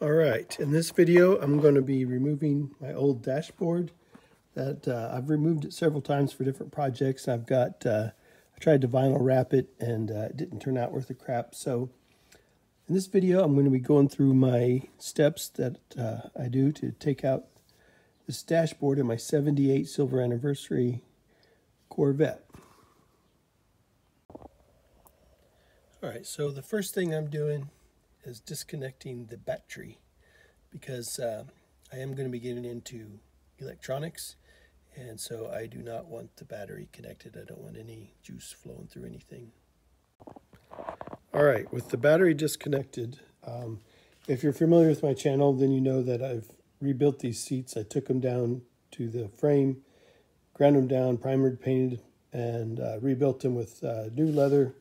All right, in this video I'm going to be removing my old dashboard that I've removed it several times for different projects. I tried to vinyl wrap it and it didn't turn out worth a crap. So in this video I'm going to be going through my steps that I do to take out this dashboard in my 78 silver anniversary Corvette. All right, so the first thing I'm doing is disconnecting the battery because I am going to be getting into electronics, and so I do not want the battery connected. I don't want any juice flowing through anything. All right, with the battery disconnected, if you're familiar with my channel, then you know that I've rebuilt these seats. I took them down to the frame, ground them down, primered, painted, and rebuilt them with new leather.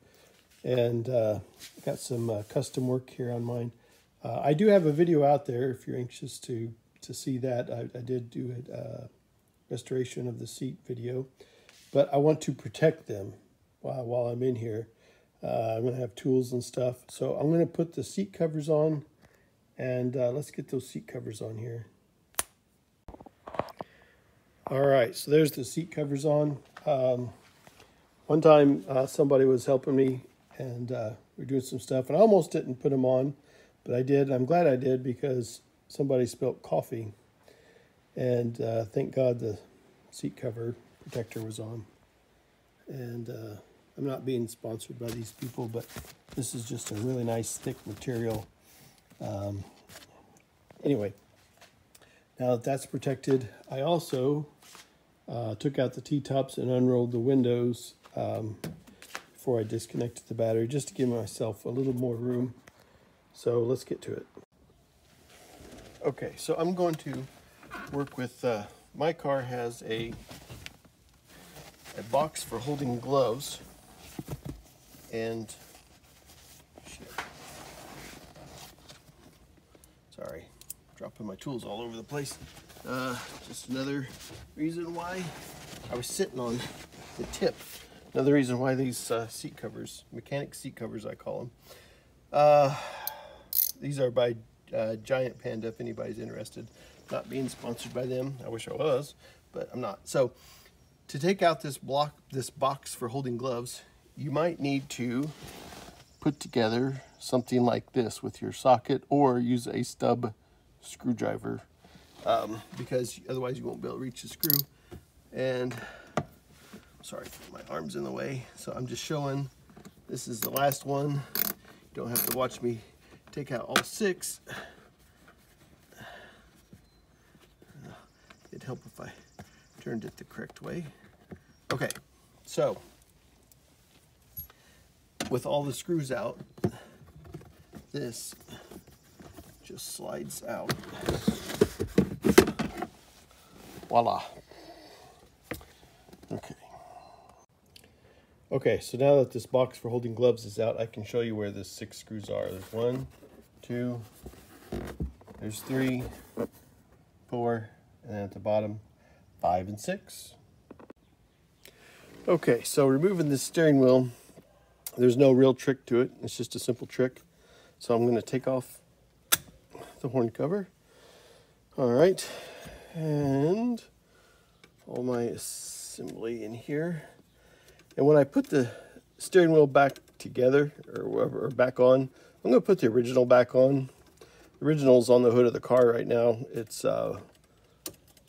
And got some custom work here on mine. I do have a video out there if you're anxious to see that. I did do a restoration of the seat video, but I want to protect them while I'm in here. I'm going to have tools and stuff. So I'm going to put the seat covers on, and let's get those seat covers on here. All right, so there's the seat covers on. One time somebody was helping me, and we're doing some stuff, and I almost didn't put them on, but I did. I'm glad I did because somebody spilled coffee, and thank God the seat cover protector was on. And I'm not being sponsored by these people, but this is just a really nice thick material. Anyway, now that that's protected, I also took out the T-tops and unrolled the windows before I disconnected the battery, just to give myself a little more room. So let's get to it. Okay, so I'm going to work with, my car has a box for holding gloves, and sorry, dropping my tools all over the place. Just another reason why I was sitting on the tip. Another reason why these seat covers, mechanic seat covers I call them. These are by Giant Panda, if anybody's interested. Not being sponsored by them. I wish I was, but I'm not. So to take out this box for holding gloves, you might need to put together something like this with your socket, or use a stub screwdriver, because otherwise you won't be able to reach the screw. And sorry, my arm's in the way, so I'm just showing. This is the last one. You don't have to watch me take out all 6. It'd help if I turned it the correct way. Okay, so with all the screws out, this just slides out. Voila. Okay. Okay, so now that this box for holding gloves is out, I can show you where the 6 screws are. There's 1, 2, there's 3, 4, and then at the bottom, 5 and 6. Okay, so removing this steering wheel, there's no real trick to it. It's just a simple trick. So I'm going to take off the horn cover. All right, and all my assembly in here. And when I put the steering wheel back together, or back on, I'm going to put the original back on. The original's on the hood of the car right now. It's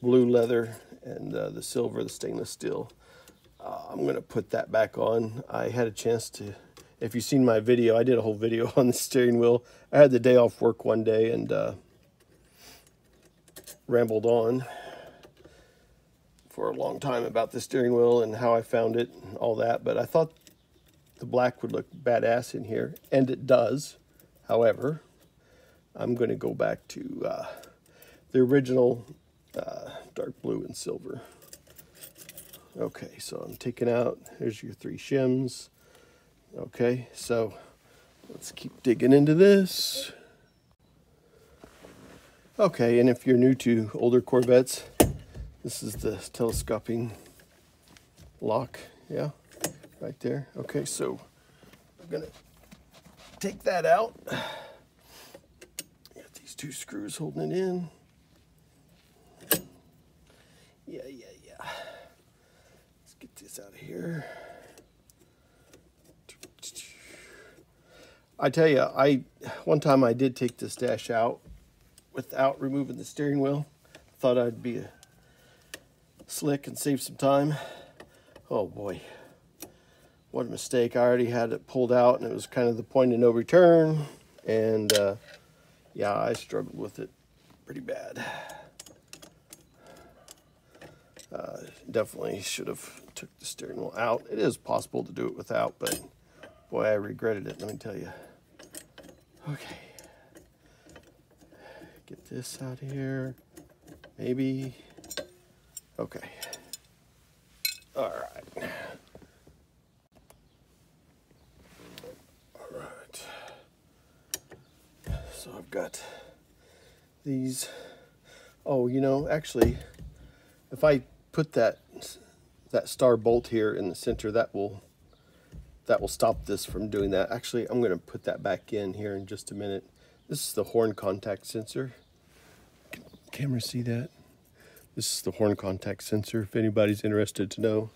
blue leather and the silver, the stainless steel. I'm going to put that back on. I had a chance to, if you've seen my video, I did a whole video on the steering wheel. I had the day off work one day and rambled on for a long time about the steering wheel and how I found it and all that, but I thought the black would look badass in here, and it does. However, I'm going to go back to the original dark blue and silver. Okay, so I'm taking out, here's your 3 shims. Okay, so let's keep digging into this. Okay, and if you're new to older Corvettes, this is the telescoping lock, yeah, right there. Okay, so I'm gonna take that out. Got these two screws holding it in. Yeah. Let's get this out of here. I tell you, one time I did take this dash out without removing the steering wheel. Thought I'd be slick and save some time. Oh boy, what a mistake. I already had it pulled out and it was kind of the point of no return. And yeah, I struggled with it pretty bad. Definitely should have took the steering wheel out. It is possible to do it without, but boy, I regretted it, let me tell you. Okay. Get this out of here. Maybe. Okay. All right. All right. So I've got these. Oh, you know, actually, if I put that star bolt here in the center, that will stop this from doing that. Actually, I'm going to put that back in here in just a minute. This is the horn contact sensor. Can the camera see that? This is the horn contact sensor, if anybody's interested to know.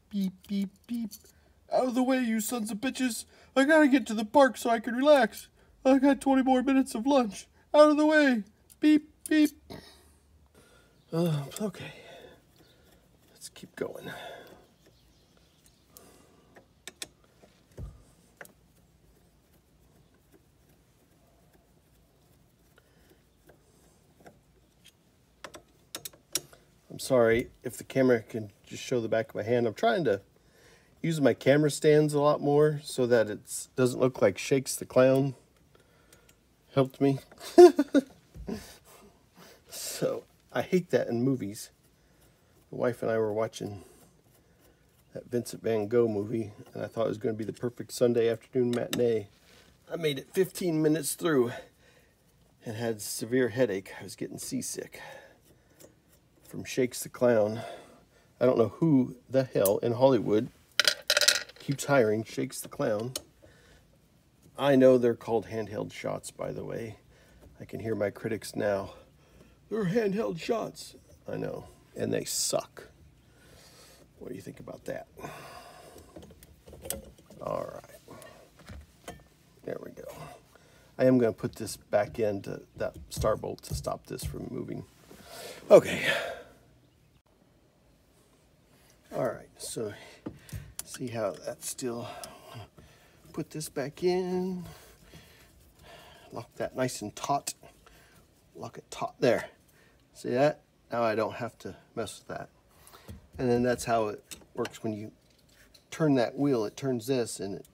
Beep, beep, beep. Out of the way, you sons of bitches. I gotta get to the park so I can relax. I got 20 more minutes of lunch. Out of the way. Beep, beep. Okay. Let's keep going. I'm sorry if the camera can just show the back of my hand. I'm trying to use my camera stands a lot more so that it doesn't look like Shakes the Clown helped me. So I hate that in movies. The wife and I were watching that Vincent Van Gogh movie, and I thought it was going to be the perfect Sunday afternoon matinee. I made it 15 minutes through and had a severe headache. I was getting seasick from Shakes the Clown. I don't know who the hell in Hollywood keeps hiring Shakes the Clown. I know they're called handheld shots, by the way. I can hear my critics now. They're handheld shots. I know, and they suck. What do you think about that? All right. There we go. I am going to put this back into that star bolt to stop this from moving. Okay. All right, so see how that's still, put this back in, lock that nice and taut, lock it taut there. See that? Now I don't have to mess with that. And then that's how it works when you turn that wheel, it turns this and it,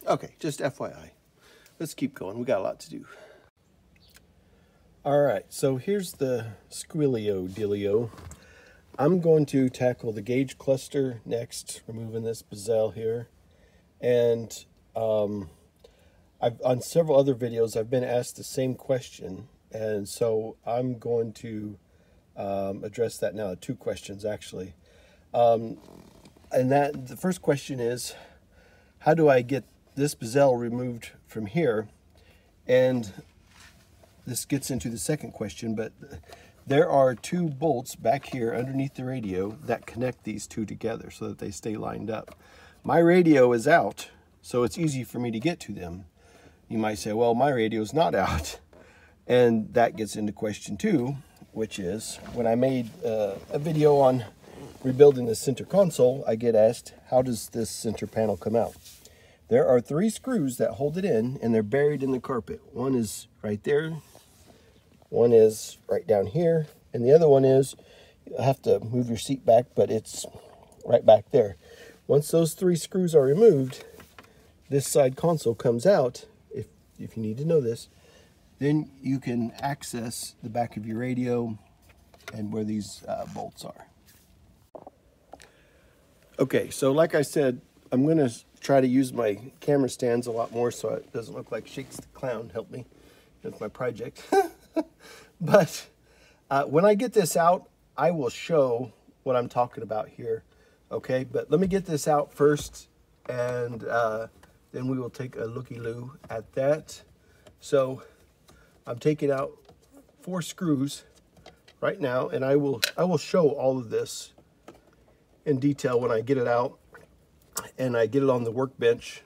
okay, just FYI. Let's keep going, we got a lot to do. All right, so here's the squealio dealio. I'm going to tackle the gauge cluster next, removing this bezel here. And on several other videos, I've been asked the same question. And so I'm going to address that now. Two questions, actually. And the first question is, how do I get this bezel removed from here? And this gets into the second question, but there are two bolts back here underneath the radio that connect these two together so that they stay lined up. My radio is out, so it's easy for me to get to them. You might say, well, my radio is not out. And that gets into question two, which is when I made a video on rebuilding the center console, I get asked, how does this center panel come out? There are 3 screws that hold it in, and they're buried in the carpet. One is right there. One is right down here, and the other one is, you'll have to move your seat back, but it's right back there. Once those 3 screws are removed, this side console comes out, if you need to know this, then you can access the back of your radio and where these bolts are. Okay, so like I said, I'm going to try to use my camera stands a lot more so it doesn't look like Shakes the Clown helped me. That's my project. But when I get this out, I will show what I'm talking about here. Okay, but let me get this out first, and then then we will take a looky-loo at that. So I'm taking out 4 screws right now, and I will show all of this in detail when I get it out and I get it on the workbench,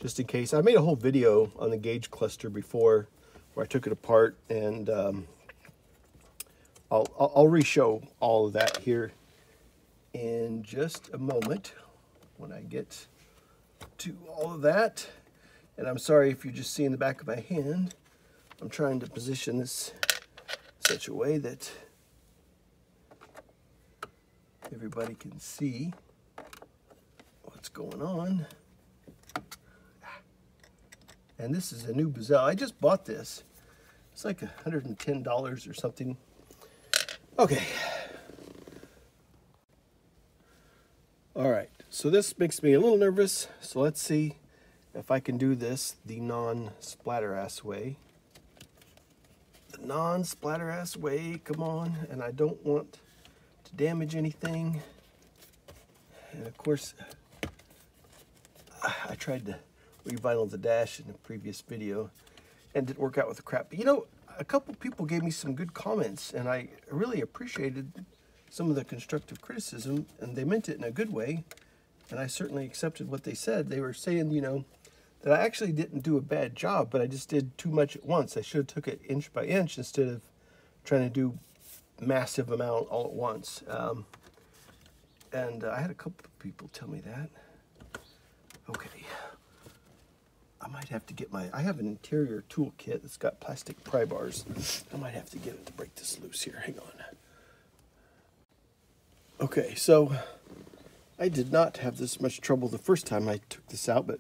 just in case. I made a whole video on the gauge cluster before where I took it apart, and I'll re-show all of that here in just a moment when I get to all of that. And I'm sorry if you're just seeing the back of my hand. I'm trying to position this in such a way that everybody can see what's going on. And this is a new bezel. I just bought this. It's like $110 or something. Okay. All right, so this makes me a little nervous. So let's see if I can do this the non-splatter-ass way. The non-splatter-ass way, come on. And I don't want to damage anything. And of course, I tried to revinyl the dash in a previous video and didn't work out with the crap. But you know, a couple people gave me some good comments, and I really appreciated some of the constructive criticism, and they meant it in a good way, and I certainly accepted what they said. They were saying, you know, that I actually didn't do a bad job, but I just did too much at once. I should have took it inch by inch instead of trying to do massive amount all at once. And I had a couple of people tell me that. Okay. I might have to get I have an interior toolkit that's got plastic pry bars. I might have to get it to break this loose here. Hang on. Okay, so I did not have this much trouble the first time I took this out, but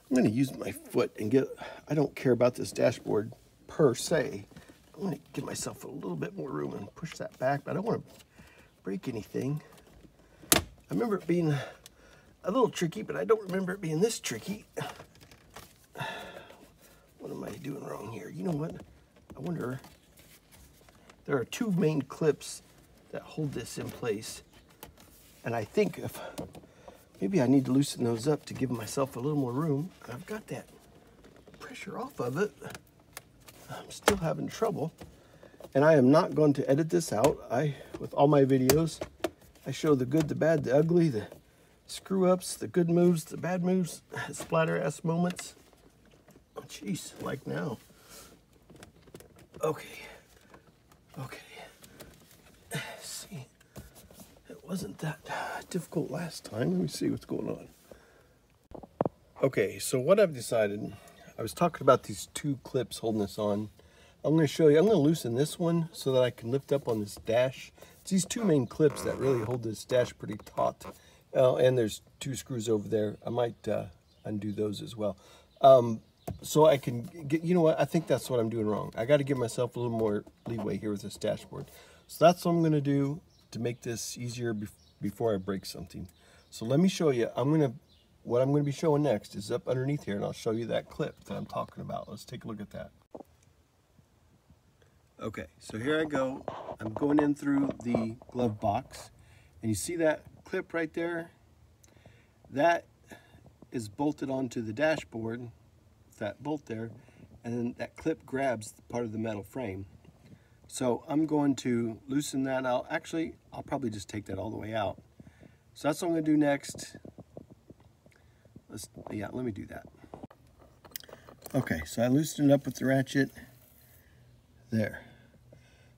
I'm going to use my foot and I don't care about this dashboard per se. I'm going to give myself a little bit more room and push that back, but I don't want to break anything. I remember it being a little tricky, but I don't remember it being this tricky. What am I doing wrong here? You know what? I wonder, there are 2 main clips that hold this in place. And I think maybe I need to loosen those up to give myself a little more room. I've got that pressure off of it. I'm still having trouble. And I am not going to edit this out. With all my videos, I show the good, the bad, the ugly, the screw-ups, the good moves, the bad moves, splatter-ass moments. Oh, jeez, like now. Okay. See, it wasn't that difficult last time. Let me see what's going on. Okay, so what I've decided, I was talking about these 2 clips holding this on. I'm going to show you, I'm going to loosen this one so that I can lift up on this dash. It's these 2 main clips that really hold this dash pretty taut. And there's 2 screws over there. I might undo those as well. So I can get, you know what, I think that's what I'm doing wrong. I got to give myself a little more leeway here with this dashboard. So that's what I'm going to do to make this easier before I break something. So let me show you. What I'm going to be showing next is up underneath here, and I'll show you that clip that I'm talking about. Let's take a look at that. Okay, so here I go. I'm going in through the glove box, and you see that clip right there? That is bolted onto the dashboard, that bolt there, and then that clip grabs part of the metal frame. So I'm going to loosen that out. Actually, I'll probably just take that all the way out. So that's what I'm going to do next. Let me do that. Okay, so I loosened it up with the ratchet. There.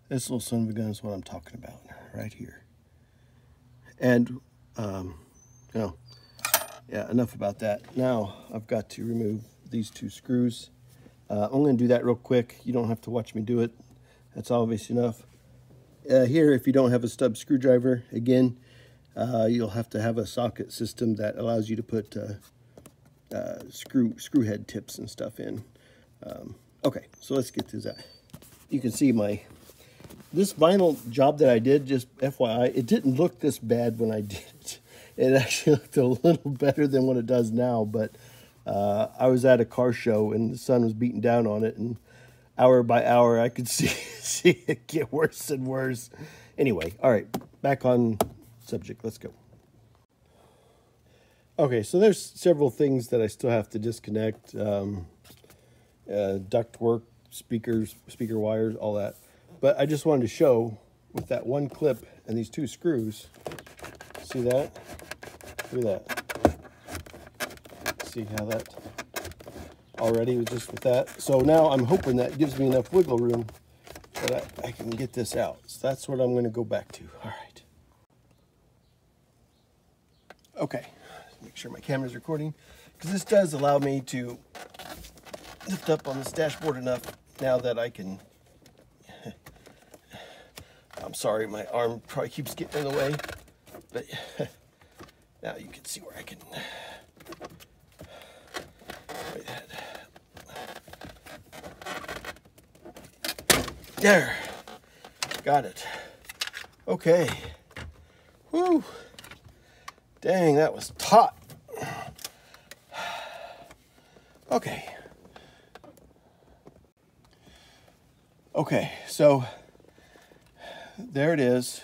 This little son of a gun is what I'm talking about, right here. And, yeah, enough about that. Now I've got to remove these 2 screws. I'm going to do that real quick. You don't have to watch me do it. That's obvious enough. Here, if you don't have a stub screwdriver, again, you'll have to have a socket system that allows you to put screw head tips and stuff in. Okay, so let's get through that. You can see this vinyl job that I did, just FYI, it didn't look this bad when I did it. It actually looked a little better than what it does now, but I was at a car show and the sun was beating down on it, and hour by hour I could see it get worse and worse. Anyway, all right, back on subject. Let's go. Okay, so there's several things that I still have to disconnect. Ductwork, speakers, speaker wires, all that. But I just wanted to show with that one clip and these two screws. See that? Look at that. See how that already was just with that. So now I'm hoping that gives me enough wiggle room that I can get this out. So that's what I'm going to go back to. All right. Okay, make sure my camera's recording, because this does allow me to lift up on this dashboard enough now that I can. I'm sorry, my arm probably keeps getting in the way, but now you can see where I can. Like that. There, got it. Okay. Whew. Dang, that was taut. Okay. Okay, so there it is.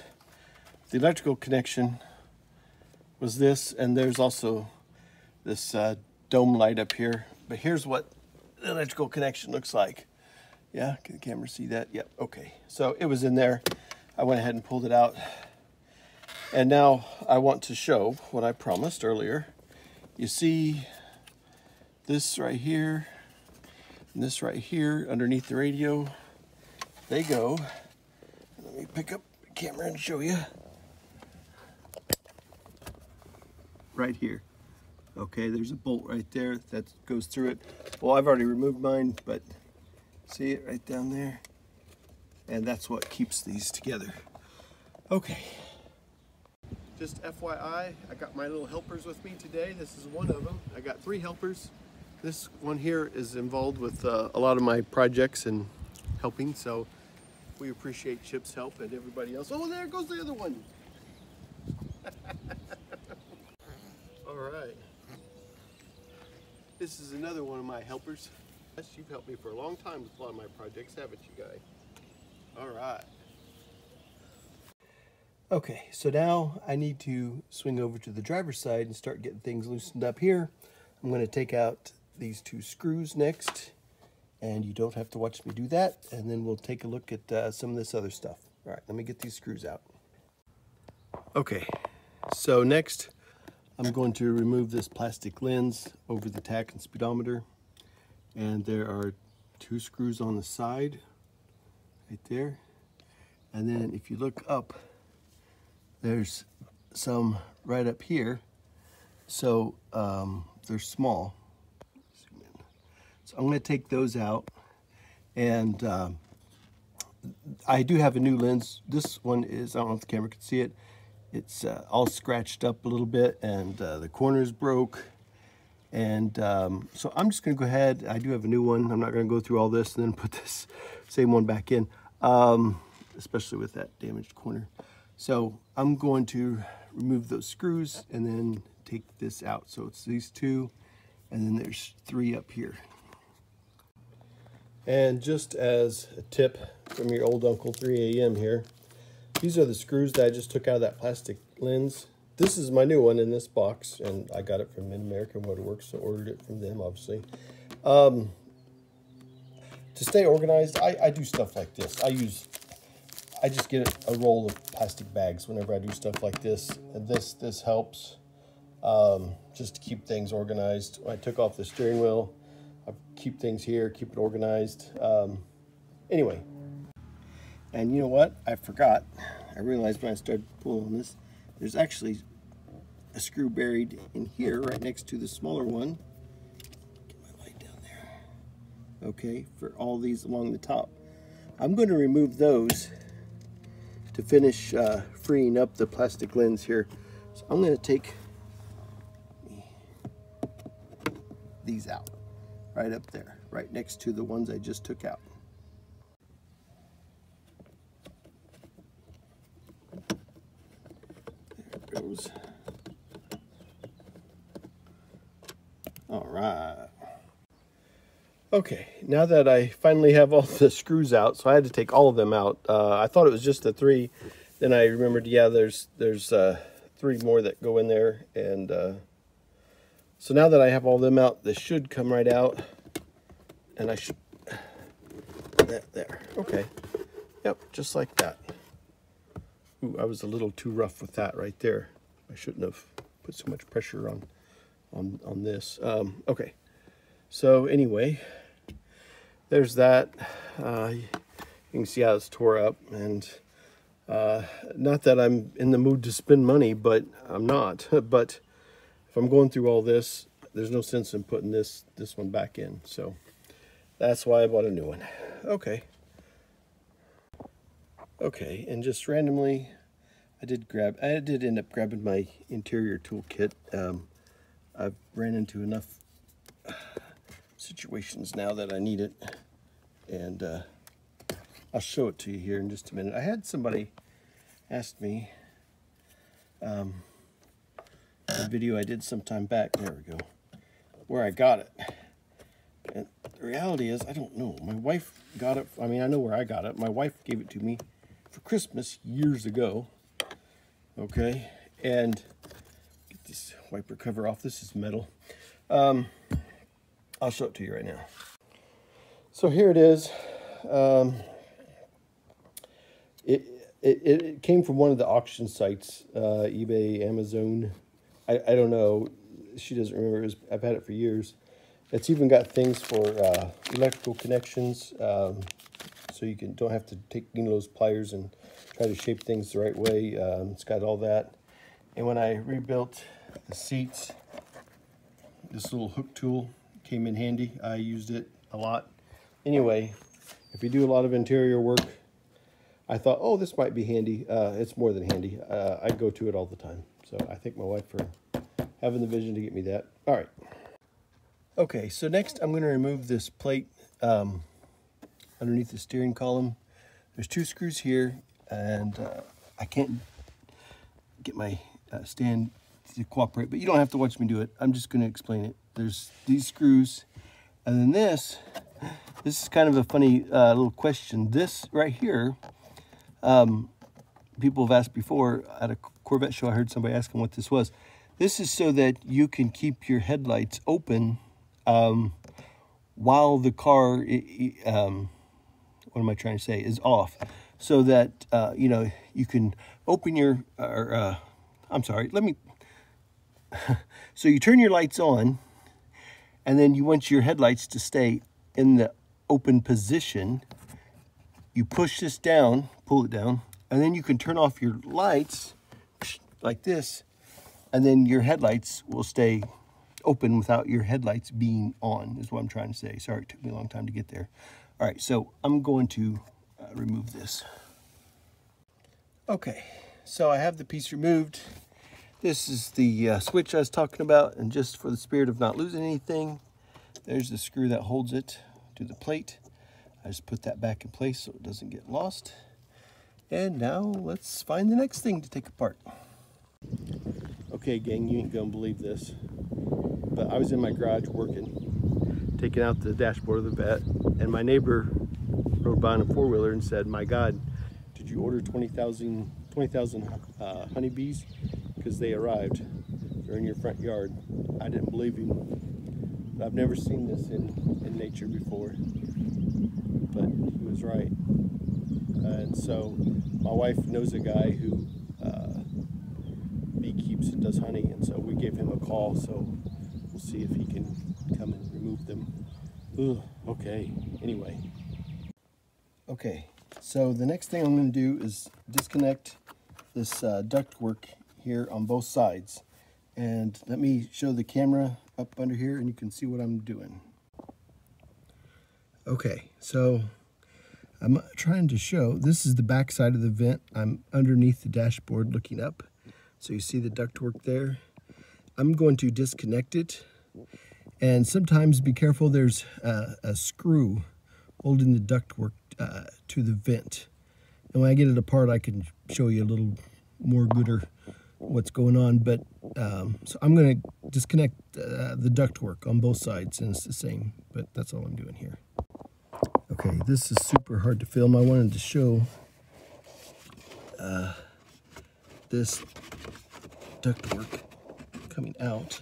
The electrical connection was this, and there's also this dome light up here. But here's what the electrical connection looks like. Yeah, can the camera see that? Yep, okay. So it was in there. I went ahead and pulled it out. And now I want to show what I promised earlier. You see this right here and this right here underneath the radio. They go. Let me pick up the camera and show you. Right here. Okay, there's a bolt right there that goes through it. Well, I've already removed mine, but see it right down there? And that's what keeps these together. Okay. Just FYI, I got my little helpers with me today. This is one of them. I got 3 helpers. This one here is involved with a lot of my projects and helping, so we appreciate Chip's help and everybody else. Oh, there goes the other one. All right. This is another one of my helpers. You've helped me for a long time with a lot of my projects, haven't you, guy? All right. Okay, so now I need to swing over to the driver's side and start getting things loosened up here. I'm going to take out these 2 screws next, and you don't have to watch me do that, and then we'll take a look at some of this other stuff. All right, let me get these screws out. Okay, so next I'm going to remove this plastic lens over the tach and speedometer, and there are 2 screws on the side right there, and then if you look up, there's some right up here, so they're small. So I'm going to take those out, and I do have a new lens. This one is, I don't know if the camera can see it, it's all scratched up a little bit, and the corners broke, and so I'm just going to go ahead. I do have a new one. I'm not going to go through all this and then put this same one back in, especially with that damaged corner. So I'm going to remove those screws and then take this out. So it's these 2, and then there's 3 up here. And just as a tip from your old Uncle 3 AM here, these are the screws that I just took out of that plastic lens. This is my new one in this box, and I got it from Mid-American Waterworks, so ordered it from them, obviously. To stay organized, I do stuff like this. I just get a roll of plastic bags whenever I do stuff like this, and this helps just to keep things organized. When I took off the steering wheel, I keep things here, keep it organized. Anyway, and you know what? I forgot. I realized when I started pulling this, there's actually a screw buried in here, right next to the smaller one. Get my light down there. Okay, for all these along the top. I'm going to remove those to finish freeing up the plastic lens here. So I'm going to take these out, right up there, right next to the ones I just took out. There it goes. All right. Okay, now that I finally have all the screws out, so I had to take all of them out. I thought it was just the 3. Then I remembered, yeah, there's 3 more that go in there, and So now that I have all them out, this should come right out. And I should, there, okay. Yep, just like that. Ooh, I was a little too rough with that right there. I shouldn't have put so much pressure on this. Okay, so anyway, there's that. You can see how it's tore up, and not that I'm in the mood to spend money, but I'm not. But if I'm going through all this, there's no sense in putting this one back in. So that's why I bought a new one. Okay. Okay, and just randomly, I did end up grabbing my interior toolkit. I've ran into enough situations now that I need it, and I'll show it to you here in just a minute. I had somebody ask me, a video I did some time back, there we go, where I got it. And the reality is, I don't know. My wife got it, I mean, I know where I got it. My wife gave it to me for Christmas years ago. Okay, and get this wiper cover off. This is metal. I'll show it to you right now. So here it is. It came from one of the auction sites, eBay, Amazon. I don't know. She doesn't remember. I've had it for years. It's even got things for electrical connections, so you don't have to take those pliers and try to shape things the right way. It's got all that. And when I rebuilt the seats, this little hook tool came in handy. I used it a lot. Anyway, if you do a lot of interior work, I thought, oh, this might be handy. It's more than handy. I go to it all the time. So I thank my wife for having the vision to get me that. All right. Okay, so next I'm going to remove this plate underneath the steering column. There's 2 screws here, and I can't get my stand to cooperate, but you don't have to watch me do it. I'm just going to explain it. There's these screws, and then this is kind of a funny little question. This right here, people have asked before at a Corvette show. I heard somebody asking what this was. This is so that you can keep your headlights open while the car, what am I trying to say, is off. So that, you know, you can open your, I'm sorry, so you turn your lights on, and then you want your headlights to stay in the open position. You push this down, pull it down, and then you can turn off your lights like this, and then your headlights will stay open without your headlights being on, is what I'm trying to say. Sorry, it took me a long time to get there. All right, so I'm going to remove this. Okay, so I have the piece removed. This is the switch I was talking about, and just for the spirit of not losing anything, there's the screw that holds it to the plate. I just put that back in place so it doesn't get lost. And now let's find the next thing to take apart. Okay, gang, you ain't gonna believe this, but I was in my garage working, taking out the dashboard of the Vette, and my neighbor rode by on a 4-wheeler and said, "My God, did you order 20,000 honeybees? Because they arrived. They're in your front yard." I didn't believe him. I've never seen this in nature before, but he was right. And so my wife knows a guy who beekeeps and does honey, and so we gave him a call, so we'll see if he can come and remove them. Ugh, okay, anyway. Okay, so the next thing I'm going to do is disconnect this ductwork here on both sides. And let me show the camera up under here and you can see what I'm doing. Okay, so I'm trying to show, this is the back side of the vent. I'm underneath the dashboard looking up. So you see the ductwork there. I'm going to disconnect it. And sometimes be careful, there's a screw holding the ductwork to the vent. And when I get it apart, I can show you a little more gooder what's going on. But so I'm going to disconnect the ductwork on both sides, and it's the same, but that's all I'm doing here. Okay, this is super hard to film. I wanted to show this ductwork coming out.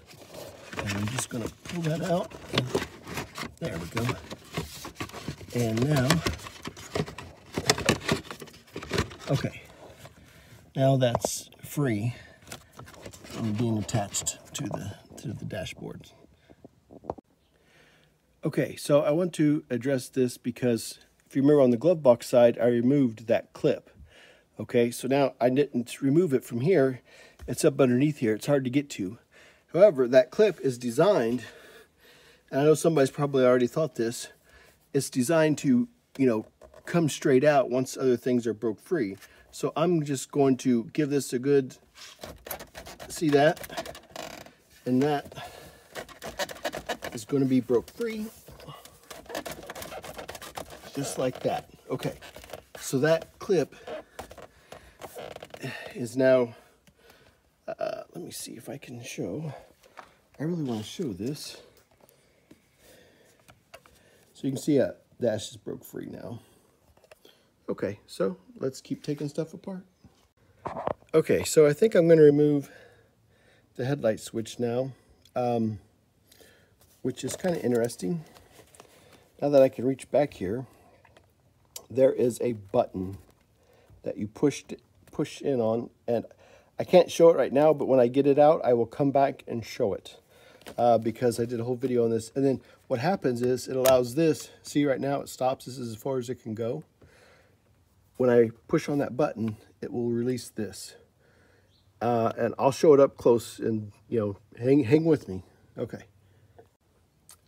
And I'm just going to pull that out. And there we go. And now, okay, now that's free and being attached to the dashboard. Okay, so I want to address this because if you remember on the glove box side, I removed that clip. Okay, so now I didn't remove it from here. It's up underneath here. It's hard to get to. However, that clip is designed, and I know somebody's probably already thought this, it's designed to, you know, come straight out once other things are broke free. So I'm just going to give this a good, see that? And that is going to be broke free. Just like that. Okay, so that clip is now, let me see if I can show. I really want to show this. So you can see that dash is broke free now. Okay, so let's keep taking stuff apart. Okay, so I think I'm going to remove the headlight switch now, which is kind of interesting. Now that I can reach back here, there is a button that you push in on, and I can't show it right now, but when I get it out, I will come back and show it because I did a whole video on this. And then what happens is it allows this, see right now it stops, this is as far as it can go. When I push on that button, it will release this. And I'll show it up close and, you know, hang with me.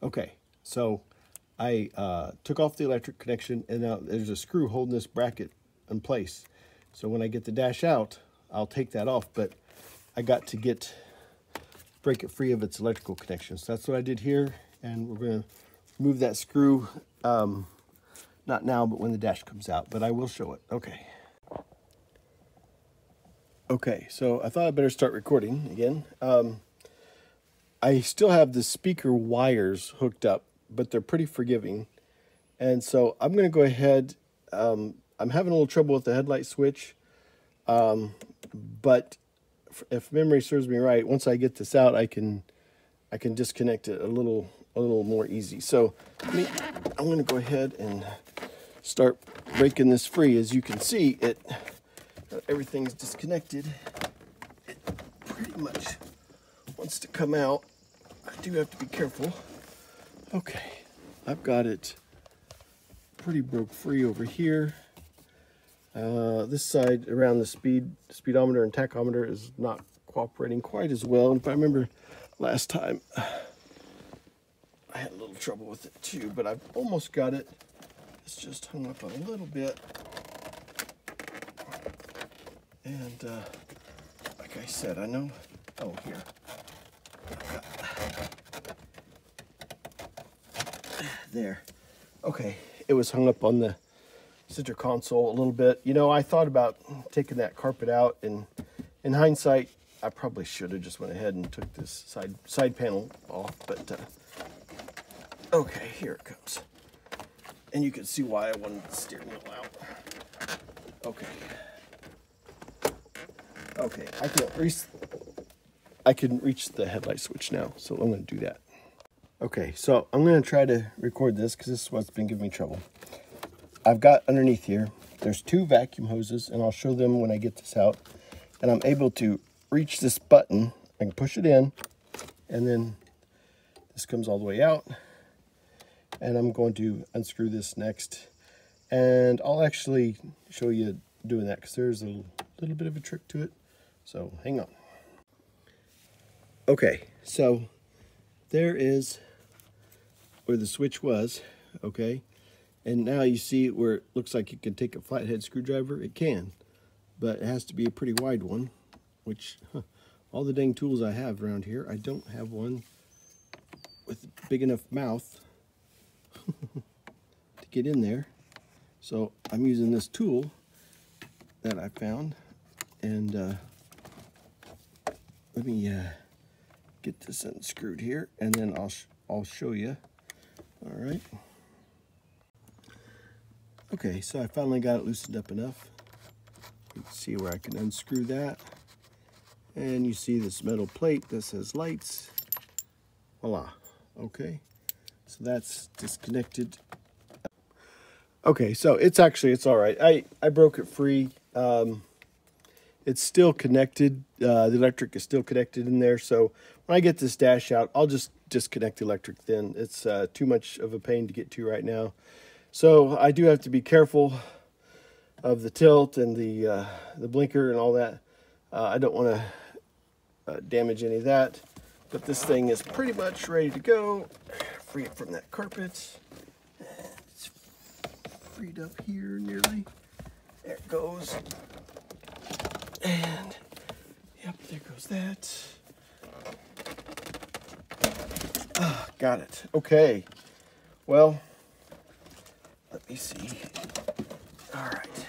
Okay, so I took off the electric connection, and now there's a screw holding this bracket in place. So when I get the dash out, I'll take that off, but I got to break it free of its electrical connection. So that's what I did here, and we're going to remove that screw, not now, but when the dash comes out, but I will show it. Okay, so I thought I'd better start recording again. I still have the speaker wires hooked up, but they're pretty forgiving. And so I'm going to go ahead. I'm having a little trouble with the headlight switch. But if memory serves me right, once I get this out, I can disconnect it a little more easy. So I'm going to go ahead and start breaking this free. As you can see, everything's disconnected. It pretty much wants to come out. I do have to be careful. Okay, I've got it pretty broke free over here. This side around the speedometer and tachometer is not cooperating quite as well. And if I remember last time, I had a little trouble with it too, but I've almost got it. It's just hung up a little bit. And like I said, I know, oh, here. There. Okay, it was hung up on the center console a little bit. You know, I thought about taking that carpet out, and in hindsight, I probably should have just went ahead and took this side panel off, but okay, here it comes. And you can see why I wanted the steering wheel out. Okay, I can reach the headlight switch now, so I'm going to do that. Okay, so I'm going to try to record this because this is what's been giving me trouble. I've got underneath here, there's two vacuum hoses, and I'll show them when I get this out. And I'm able to reach this button. I can push it in, and then this comes all the way out. And I'm going to unscrew this next. And I'll actually show you doing that because there's a little bit of a trick to it. So hang on. Okay, so there is where the switch was, okay? And now you see where it looks like you can take a flathead screwdriver. It can, but it has to be a pretty wide one, which all the dang tools I have around here, I don't have one with a big enough mouth to get in there. So I'm using this tool that I found, and let me get this unscrewed here, and then I'll show you. All right. Okay, so I finally got it loosened up enough. You can see where I can unscrew that. And you see this metal plate that says lights. Voila. Okay, so that's disconnected. Okay, so it's all right. I broke it free. It's still connected. The electric is still connected in there. So when I get this dash out, I'll just disconnect the electric then. It's too much of a pain to get to right now. So I do have to be careful of the tilt and the blinker and all that. I don't want to damage any of that. But this thing is pretty much ready to go. Free it from that carpet. It's freed up here nearly. There it goes. And, yep, there goes that. Got it. Okay. Well, let me see. All right.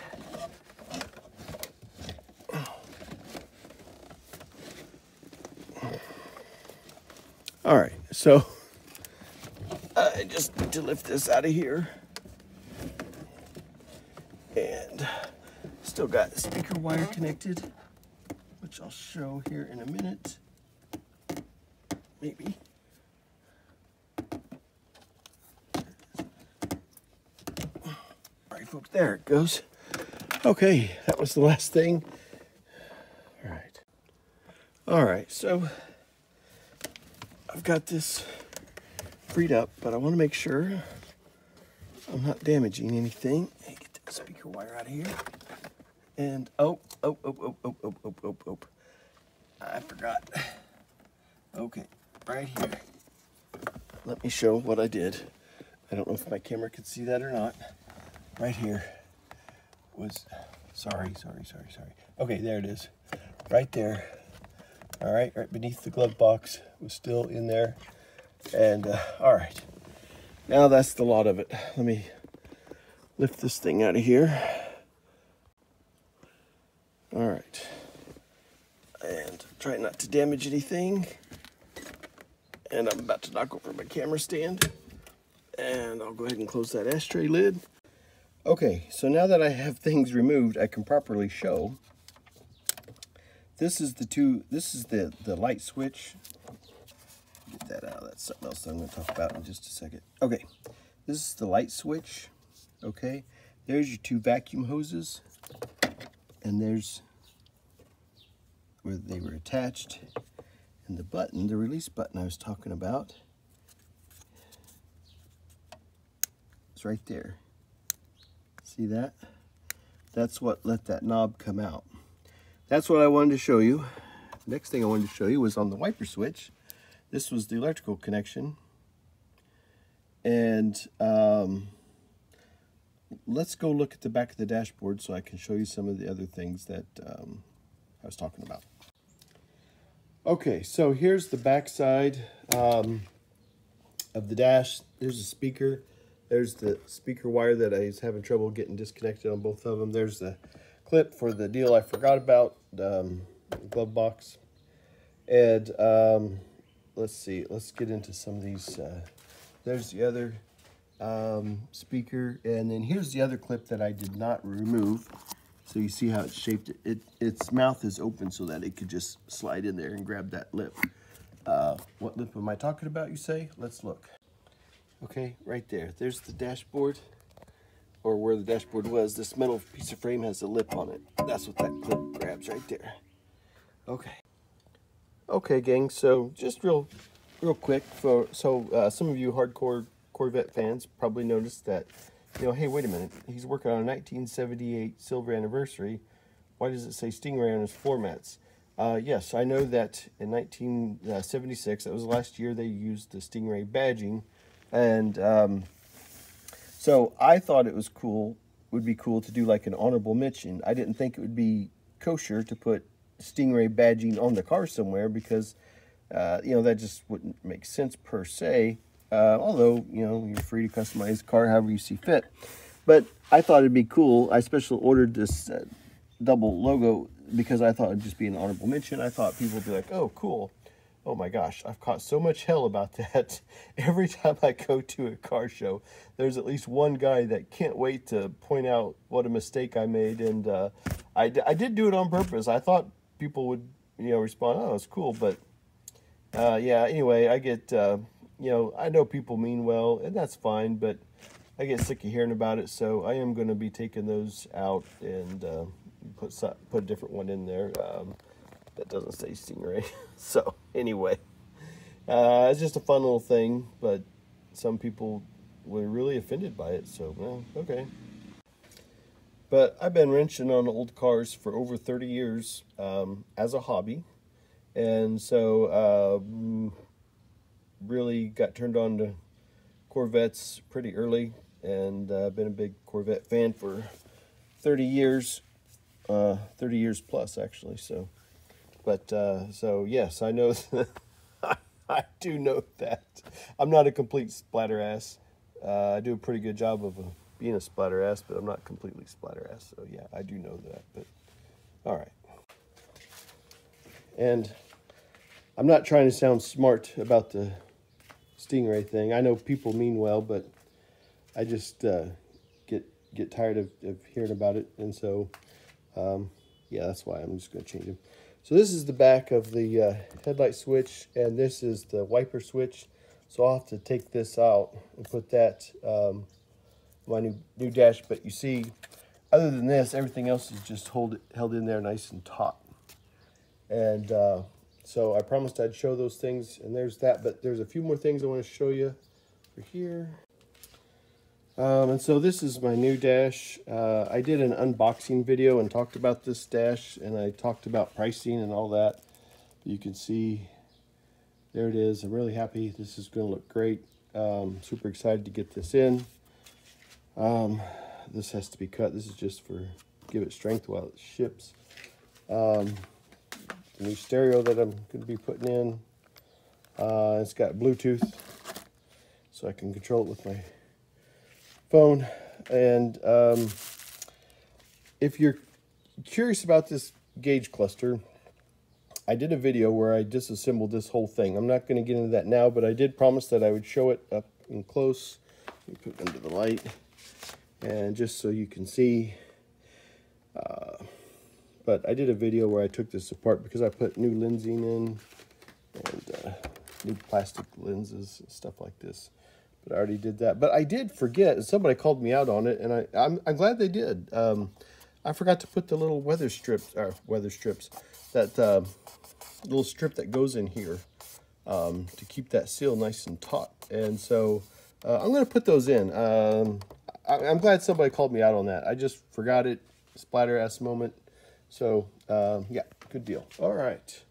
All right, so I just need to lift this out of here. And still got the speaker wire connected, which I'll show here in a minute. Maybe. All right, folks, there it goes. Okay, that was the last thing. All right. All right, so I've got this freed up, but I want to make sure I'm not damaging anything. Hey, get the speaker wire out of here. And oh, I forgot. Okay, right here. Let me show what I did. I don't know if my camera could see that or not. Right here was, sorry. Okay, there it is. Right there. All right, right beneath the glove box was still in there. And all right, now that's the lot of it. Let me lift this thing out of here. All right, and try not to damage anything. And I'm about to knock over my camera stand. And I'll go ahead and close that ashtray lid. Okay, so now that I have things removed, I can properly show. This is the light switch. Get that out. That's something else that I'm going to talk about in just a second. Okay, this is the light switch. Okay, there's your two vacuum hoses. And there's where they were attached. And the button, the release button I was talking about, it's right there. See that? That's what let that knob come out. That's what I wanted to show you. Next thing I wanted to show you was on the wiper switch. This was the electrical connection. And let's go look at the back of the dashboard so I can show you some of the other things that I was talking about. Okay, so here's the back side of the dash. There's a speaker. There's the speaker wire that I was having trouble getting disconnected on both of them. There's the clip for the deal I forgot about, glove box. And let's see, let's get into some of these. There's the other speaker, and then here's the other clip that I did not remove. So you see how it's shaped. Its mouth is open so that it could just slide in there and grab that lip. What lip am I talking about, you say? Let's look. Okay, right there. There's the dashboard, or where the dashboard was. This metal piece of frame has a lip on it. That's what that clip grabs right there. Okay. Okay, gang, so just real quick. Some of you hardcore Corvette fans probably noticed that, you know, hey, wait a minute. He's working on a 1978 silver anniversary. Why does it say Stingray on his floor mats? Yes, I know that in 1976, that was the last year they used the Stingray badging. And so I thought it was cool, would be cool to do like an honorable mention. I didn't think it would be kosher to put Stingray badging on the car somewhere because, you know, that just wouldn't make sense per se. Although, you know, you're free to customize the car however you see fit. But I thought it'd be cool. I specially ordered this double logo because I thought it'd just be an honorable mention. I thought people would be like, oh, cool. Oh my gosh, I've caught so much hell about that. Every time I go to a car show, there's at least one guy that can't wait to point out what a mistake I made. And I did do it on purpose. I thought people would, you know, respond, oh, it's cool. But Yeah, anyway, I get, you know, I know people mean well, and that's fine, but I get sick of hearing about it, so I am going to be taking those out and put a different one in there that doesn't say Stingray. So, anyway, it's just a fun little thing, but some people were really offended by it, so, well, okay. But I've been wrenching on old cars for over 30 years as a hobby. And so really got turned on to Corvettes pretty early, and been a big Corvette fan for 30 years, 30 years plus actually. So, but so yes, I know I do know that I'm not a complete splatter ass. I do a pretty good job of being a splatter ass, but I'm not completely splatter ass. So yeah, I do know that. But all right, and I'm not trying to sound smart about the Stingray thing. I know people mean well, but I just get tired of hearing about it, and so yeah, that's why I'm just going to change them. So this is the back of the headlight switch, and this is the wiper switch. So I'll have to take this out and put that my new dash. But you see, other than this, everything else is just held in there nice and taut. And so I promised I'd show those things, and there's that. But there's a few more things I want to show you over here. And so this is my new dash. I did an unboxing video and talked about this dash, and I talked about pricing and all that. You can see, there it is. I'm really happy. This is going to look great. Super excited to get this in. This has to be cut. This is just for give it strength while it ships. The new stereo that I'm going to be putting in. It's got Bluetooth, so I can control it with my phone. And if you're curious about this gauge cluster, I did a video where I disassembled this whole thing. I'm not going to get into that now, but I did promise that I would show it up in close. Let me put it under the light, and just so you can see. But I did a video where I took this apart because I put new lensing in and new plastic lenses and stuff like this. But I already did that. But I did forget, and somebody called me out on it, and I'm glad they did. I forgot to put the little weather strips, that little strip that goes in here to keep that seal nice and taut. And so I'm going to put those in. I'm glad somebody called me out on that. I just forgot it. Splatter ass moment. So yeah, good deal. All right.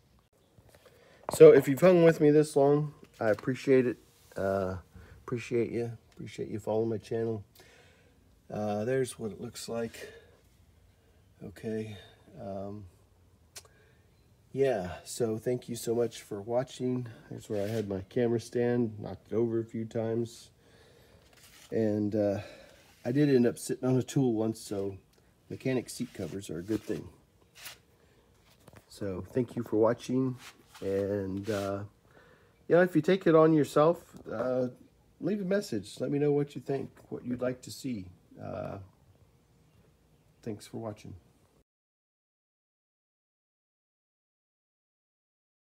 So if you've hung with me this long, I appreciate it. Appreciate you following my channel. There's what it looks like. Okay. Yeah, so thank you so much for watching. Here's where I had my camera stand, knocked it over a few times. And I did end up sitting on a tool once, so mechanic seat covers are a good thing. So thank you for watching. And yeah, if you take it on yourself, leave a message. Let me know what you think, what you'd like to see. Thanks for watching.